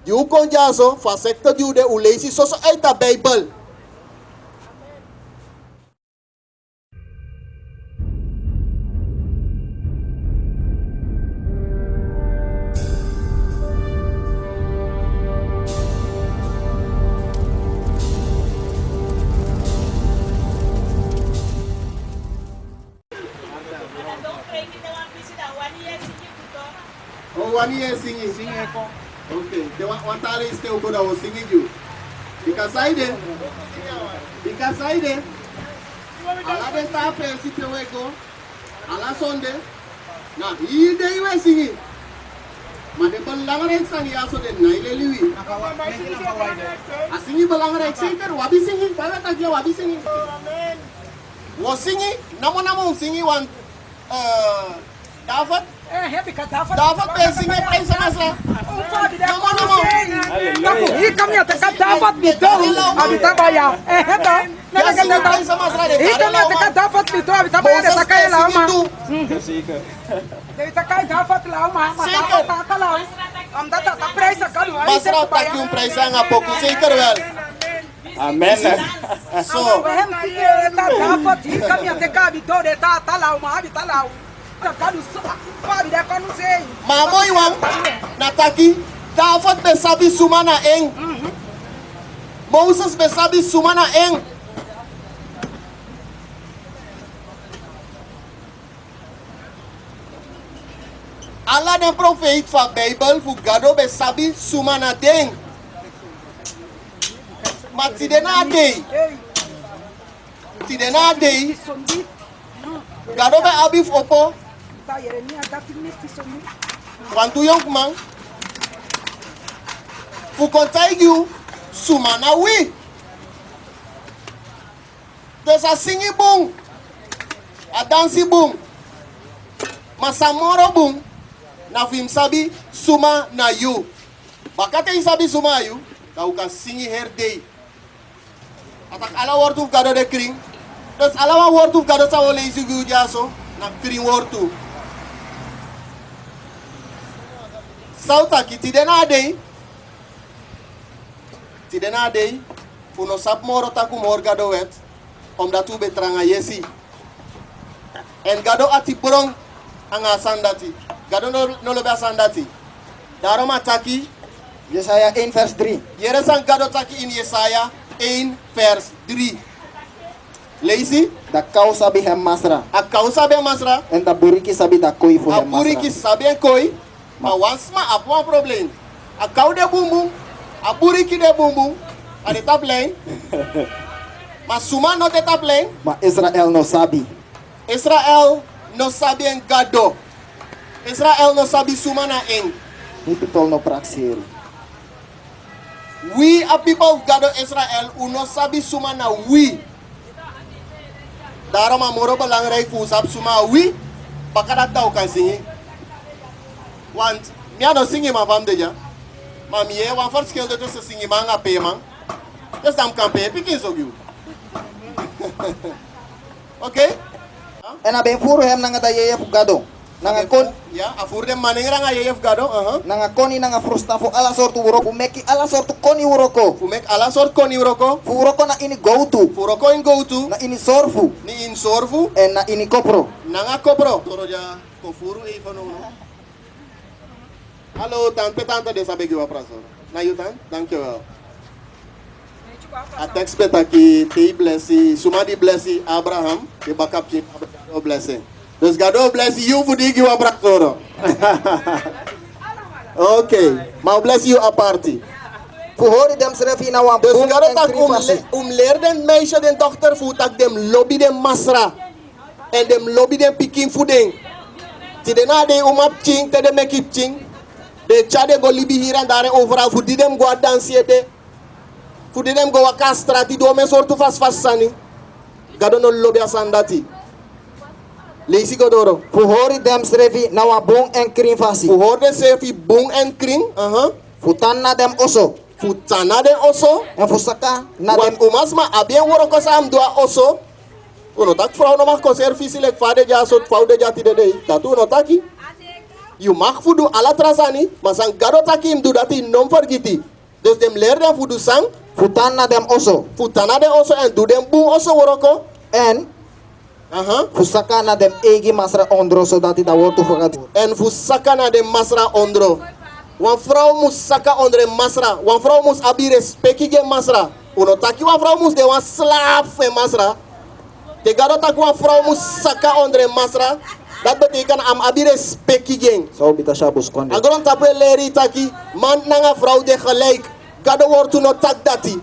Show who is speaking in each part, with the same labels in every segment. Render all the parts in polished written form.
Speaker 1: You kon jaso fa sector jude u leisi soso eita Bible. Oh, 1 year singing. Okay. The one tale is still good. I was singing you. Because I did. Ala de tape si peweko. Ala Sunday. Na he day you were singing. Made balangare sani aso de naile liwi. Asingi balangare excited. Wabi singing. Pala takia wabi singing. Was singing. Namo singing one. David. Dapat basing niya pa sa masa.
Speaker 2: Kami at dapat dito. Abita baya. Heto. Nalaganda tayo sa masra. Kami at dapat dito. Abita baya sa kaya lama. Dito kay dapat lama. Matatalaw. Am data ta price kalu.
Speaker 1: Masra tak yung price nga poku seeker well.
Speaker 3: Amen.
Speaker 1: So,
Speaker 2: dapat kami at kabito deta talaw ma abitalaw.
Speaker 1: Mamoy wang nataki dapat besabi sumana eng. Moses besabi sumana eng. Allah den profeet fa Bible fu gado besabi sumana deng. Maar tidena dei gado be abif opo. Wantu yong man fu kontaigu sumana wi. Desa singi bung, a dansi bung, masamoro bung, na fim sabi suma na you. Bakate sabi suma you, kau ka singi herdei. Atak ala wortu gado de kring, des ala wortu gado sa wole isi gu jaso na kring wortu. Sauta ki tidena dei uno sap moro taku mor gado wet om datu betranga yesi en gado ati brong anga sandati gado no lobe sandati daro mataki
Speaker 4: Yesaya 1 vers 3.
Speaker 1: yere san gado taki in Yesaya 1 vers 3 leisi
Speaker 4: Da kau sabi hem masra.
Speaker 1: a causa be masra
Speaker 4: En da buriki sabi da koi fu
Speaker 1: a
Speaker 4: hem
Speaker 1: puri ki
Speaker 4: masra.
Speaker 1: sabe koi ma wansma a point problem a kaude bumbum a puri ki de bumbum a de tablen ma suma no de tablen
Speaker 4: Ma Israel no sabi.
Speaker 1: Israel no sabi en gado. Israel no sabi suma na eng.
Speaker 4: Nipitol no praksiri.
Speaker 1: We are people of gado Israel who no sabi suma na we. Daro ma moro balangray fu sab suma we. Pakadat daw kan singi. Want miya no singi ma fam deja. Ma miye wan first skill de to se singi ma nga pe man. Just am kampe pikin so you. Okay?
Speaker 4: En a ben furu hem nanga da yeye fu gado. Nanga kon
Speaker 1: Ya, afur dem maningra nga yeyef gado.
Speaker 4: nanga koni nanga frusta fu ala sortu uroko meki ala sortu koni uroko.
Speaker 1: Fumek ala sort kon uroko.
Speaker 4: Fu uroko na ini go to.
Speaker 1: Furoko in go to.
Speaker 4: Na ini sorfu.
Speaker 1: Ni in sorfu.
Speaker 4: En na ini kopro.
Speaker 1: Nanga kopro. Toroja kofuru e fano no. Hallo, tante de sabe giwa praso. Na you tan? Dankjewel. A tekst beta ki te blessi, sumadi blessi Abraham, de bakap ki Abraham blessing. Dus gado blessi you for di giwa praso. Okay, mau bless you a party.
Speaker 4: Fu hori dem srefi na wan
Speaker 1: Dus
Speaker 4: boom
Speaker 1: gado
Speaker 4: en
Speaker 1: tak
Speaker 4: krifasi.
Speaker 1: leer den meisje den dochter voetak dem lobby dem masra. En dem lobby dem pikin voeding. Ti dena de umap ching, te de mekip ching. De chade go libi hier en daar overal. Voor die dem go a dansiete. Voor die dem go a kastrati. Do men sortu fast sani. Gado no lobby asandati. Leisi godoro.
Speaker 4: Fu hori dem srefi na wan boom en krifasi.
Speaker 1: Fu hoorde sefi bung en kring.
Speaker 4: Fu tan na dem oso.
Speaker 1: Fu tana den oso.
Speaker 4: En fu saka na
Speaker 1: Wan
Speaker 4: dem
Speaker 1: umasma abien woro kosa am doa oso. Uno tak vrouw no mag koser fisilek fade ja sot faude ja ti de dei. Tatu no taki. You mag voedu alla trasani, maar san gado taki im do dat hij non vergiti. Dus dem leer dem voedu sang,
Speaker 4: Futan na dem oso.
Speaker 1: futana de oso en do dem boom oso woroko.
Speaker 4: En fusaka na dem egi masra ondro zodat hij dat wordt toegegaan.
Speaker 1: En fu saka na de masra ondro. Wan vrouw moest saka onder de masra. Wan vrouw moest abi respecti ge masra. Uno taki wan vrouw moest de wan slaaf en masra. Te gado taki wan vrouw moest saka onder de masra. Dat betekent am abi respecti gen.
Speaker 4: Zo bita shabus konde.
Speaker 1: Agron tapwe leri taki. Man nanga vrouw de gelijk. Gado wordt no tak dati.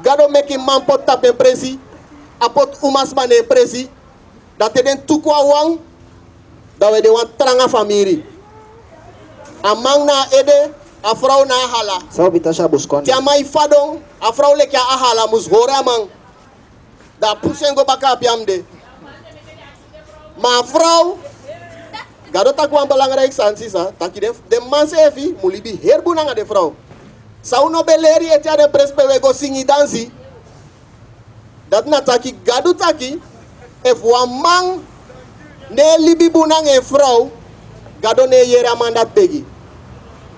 Speaker 1: Gado meki man pot tapen presi. Apot umas mane presi. Dat te den tukwa wang. Dat we de wan tranga famiri. A man na ede, a vrouw na hala.
Speaker 4: Zo bita shabus konde.
Speaker 1: Tia mai fadong, a vrouw lek ya a hala mus hora man. Da pusengo baka piamde. Maar vrouw, gado takwa belangrijk sansi sa, taki de man sefi, mulibi herbu nanga de vrouw. Sa uno beleri etia de prespe we go singi dansi. Dat na taki gado taki, if wan man ne libi bunang e vrouw, gado ne yere amandat begi.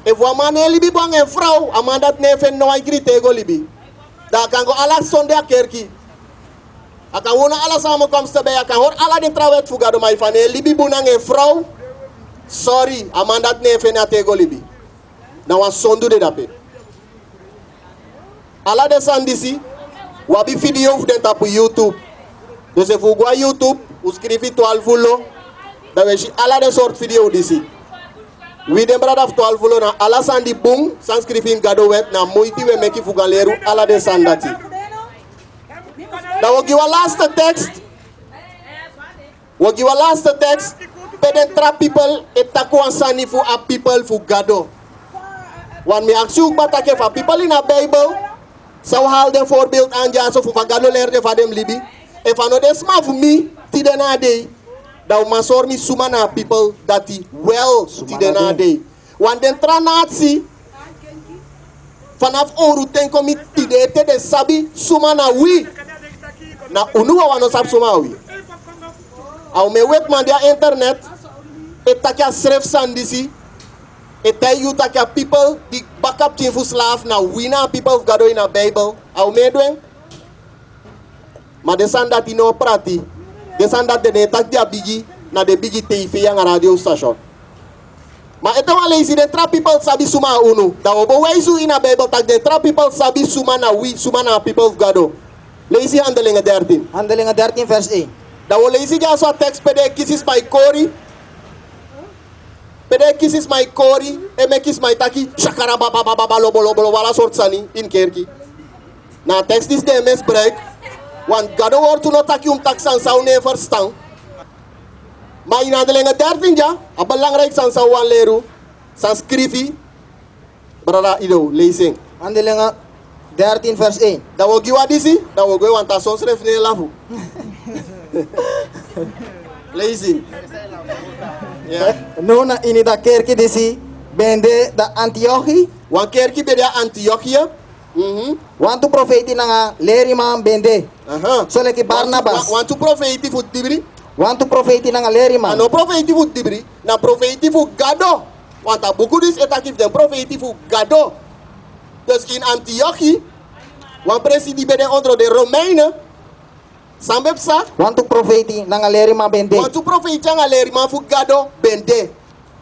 Speaker 1: If wan man ne libi bunang e vrouw, amandat ne fen no ay grite go libi. Da kan go ala sonde a kerki. Akan wona ala samenkomsten bij, akan hoor ala de trouwet voor gado maar van libi bunang e vrouw. Sorry, amandat ne fen a tego libi. Na wan sondu de dape. Ala de sandisi, wabi video voor den tapu YouTube. Dus if you go a YouTube, you scrivi 12 vulo, dan weet je ala de soort video disi. We den brada of 12 vulo na ala sandi boom, sans scrivi in gado wet, na moiti we meki fugaleru ala de sandati. Dan we give a last text. We give a last text. Peden trap people, etaku ansani fu a people fu gado. Want me aksuk batake fa people in a Bible. Zou haal de voorbeeld aan ja so fu gado leer de va dem libi. If I know the smart for me, tidena day, dan masor mi suma na people that he well tidena day. Want den tranatsi vanaf oru tenko mi tidete de sabi suma na wi. Na unuwa wano sab suma wi. Au me wet man dia internet, etakia sref sandisi, etay you takia people big backup team fu slaaf na wina people of gado in a Bible. Au me doen. Maar de sandat die no prati, de sandat de netak dia bigi na de bigi TV yang radio station. Maar ito wala isi de trap people sabi suma unu. Da obo weisu in a Bible tak de trap people sabi suma na we suma na people of Gado. Lazy Handelingen 13.
Speaker 4: Handelingen 13 vers 1.
Speaker 1: Da wo lazy ja so text pede kisis my kori. Pede kisis my kori e me kis my taki shakara baba baba lobo lobo wala sort sani in kerki. Na text is de misbruik. Want gado wordt toen tak yung taksan zou ne verstaan. Maar in Handelingen 13 ja, a belangrijk san sa wan leru, san skrifi, brada ido, lezing.
Speaker 4: Handelingen 13 vers 1.
Speaker 1: Da wo giwa disi, da wo gwe wanta son sref ne lafu. Lezing. Ja.
Speaker 4: Nona ini da kerki disi, bende da Antiochi,
Speaker 1: Wan kerki be dia Antiochia.
Speaker 4: wantu profeti nanga leri man bende. So leki Barnabas.
Speaker 1: Want to profeti fu dibri.
Speaker 4: Wantu profeti nanga leri man.
Speaker 1: Ano profeti fu dibri, na profeti fu gado. Want a buku dis etakif den profeti fu gado. Dus in Antiochi, wan presidi be de ondro de Romeinen. Sambepsa.
Speaker 4: Wantu profeti nanga leri man bende.
Speaker 1: Want to profeti nga leri man fu gado bende.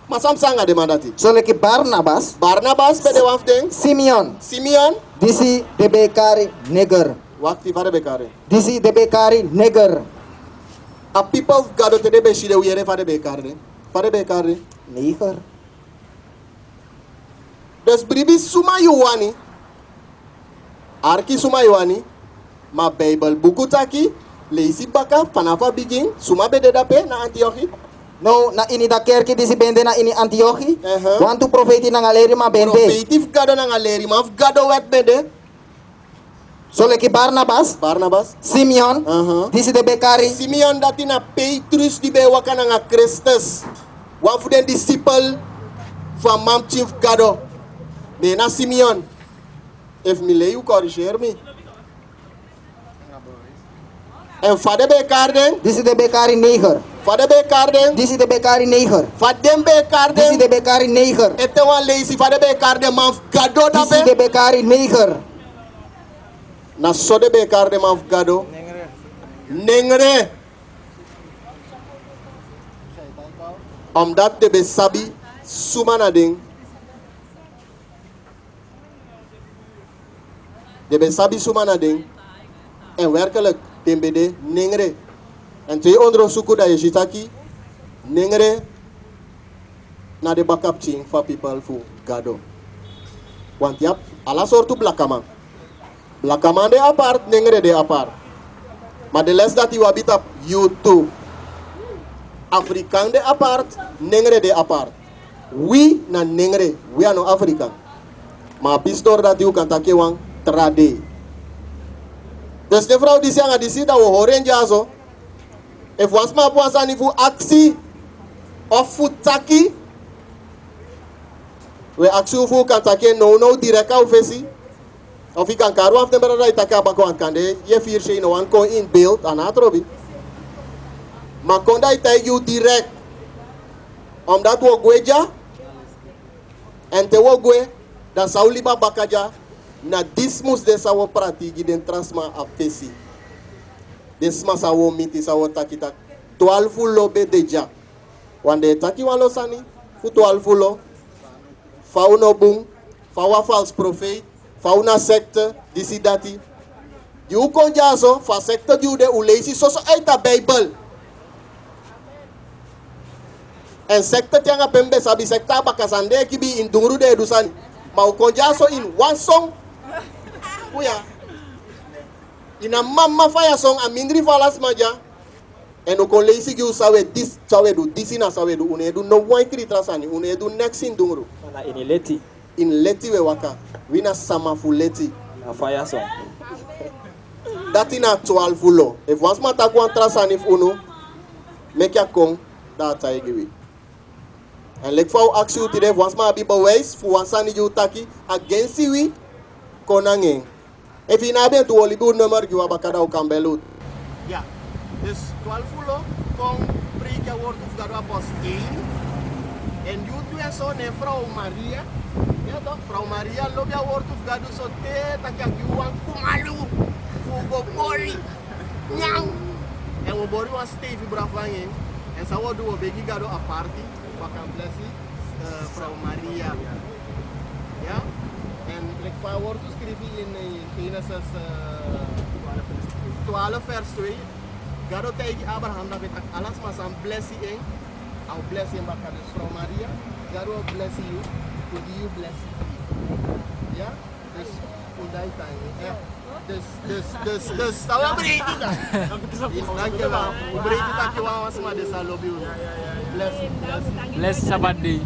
Speaker 1: Maar sam sanga de mandati.
Speaker 4: So leki Barnabas,
Speaker 1: Barnabas be de waf den.
Speaker 4: Simeon,
Speaker 1: Simeon.
Speaker 4: disi de bekari neger.
Speaker 1: Wakti vare bekare.
Speaker 4: Disi de bekari neger.
Speaker 1: A people of gado te de be shide uyere vare bekare. Vare bekare.
Speaker 4: Neger.
Speaker 1: Dus bribi suma yuwani. Arki suma yuwani. Ma Bible buku taki. Leisi baka panafa begin. Suma be de dape na Antiochi.
Speaker 4: No, na ini da kerki disi bende na ini Antiochi. Wantu profeti nanga leri man bende.
Speaker 1: Profetif gado na ngaleri ma gado wet bede.
Speaker 4: So leki Barnabas,
Speaker 1: Barnabas.
Speaker 4: Simeon, disi de bekari.
Speaker 1: Simeon dati na Petrus di be waka na nga Christus. Wafu den disciple van mam chief gado. De na Simeon. If me lei u corrigeer me. En fade bekar den.
Speaker 4: Disi de bekari neger.
Speaker 1: Fade bekar dem.
Speaker 4: Disi de bekari neger.
Speaker 1: Fadem bekar
Speaker 4: Disi
Speaker 1: dem.
Speaker 4: de bekari neger.
Speaker 1: Ete wan lazy fade bekar dem af gado
Speaker 4: Disi de
Speaker 1: dabe.
Speaker 4: bekari neger.
Speaker 1: Na so de bekar dem af gado. Nengre. Omdat de be sabi sumana ding. De be sabi sumana ding. En werkelijk tembede nengre. En twee onderzoeken dat je ziet aquí. Nengre na de backup ching for people fu gado. Want je hebt alle soorten blakkaman. Blakkaman de apart, nengre de apart. Maar de les dat je wabit op YouTube. Afrikaan de apart, nengre de apart. We na nengre, we are no Afrikaan. Maar pistor dat je kan take wang trade. Dus de vrouw die zegt die dat we horen jazo. If was maar pas aan voor actie of voor taki. We actie voor kan take no direct au fesi. Of ik kan karo af de berada itaka bakwan kan de je vier sheen no an kon in beeld aan atrobi. Maar kon dat je direct. Omdat we gweja en te we gwe dan sauliba bakaja na dismus de sawo pratigi den transma a fesi. Desma sawo miti sawo takitak 12 lobe deja. Wande taki walo sani fu 12 lo. Fauno bung, fawa false prophet, fauna secte, disi dati. You kon jaso fa secte jude ulesi soso aita Bible. En secte tianga pembe sabi secta bakasande kibi in dungru de edusani. Ma ukonjaso in one song. Kuya. Ina mama fire song a mindri falas maja. En ukon leisi gi usawe dis sawe du disina sawe du unedu no one kri trasani unedu next in dungru.
Speaker 3: Na inileti
Speaker 1: In leti we waka. Wina sama fu leti.
Speaker 3: na fire song.
Speaker 1: Dati na 12 lo. If once mata kwan trasani if uno make ya kong that I give it. En lek fau aksi utire once ma bi bewijs fu wansani ju taki against we konangeng. If you nabe to olibu number giwa bakada ukambelu. Ja. Dus 12 lo kon preken woord of dat was 1. En you twee zo ne vrouw Maria. Ja toch? Vrouw Maria lobia woord of gadu so te takia giwan kumalu. Fugo bori. Nyang. En we bori was Stevie Bravangeng. En sa wo do we begi gadu a party. Wakan blessi vrouw Maria. Ja? En ik ga woord geschreven in Genesis 12 vers 2. Gado tegen Abraham dat ik alles maar zijn blessie in. I'll bless him back dus vrouw Maria. God will bless you. Could you bless you? Ja? Dus voor die tijd. Ja. Dus zou we breken dat? Dankjewel. We breken dat je was maar dus I love you. Bless you.
Speaker 5: Bless Sabbath day.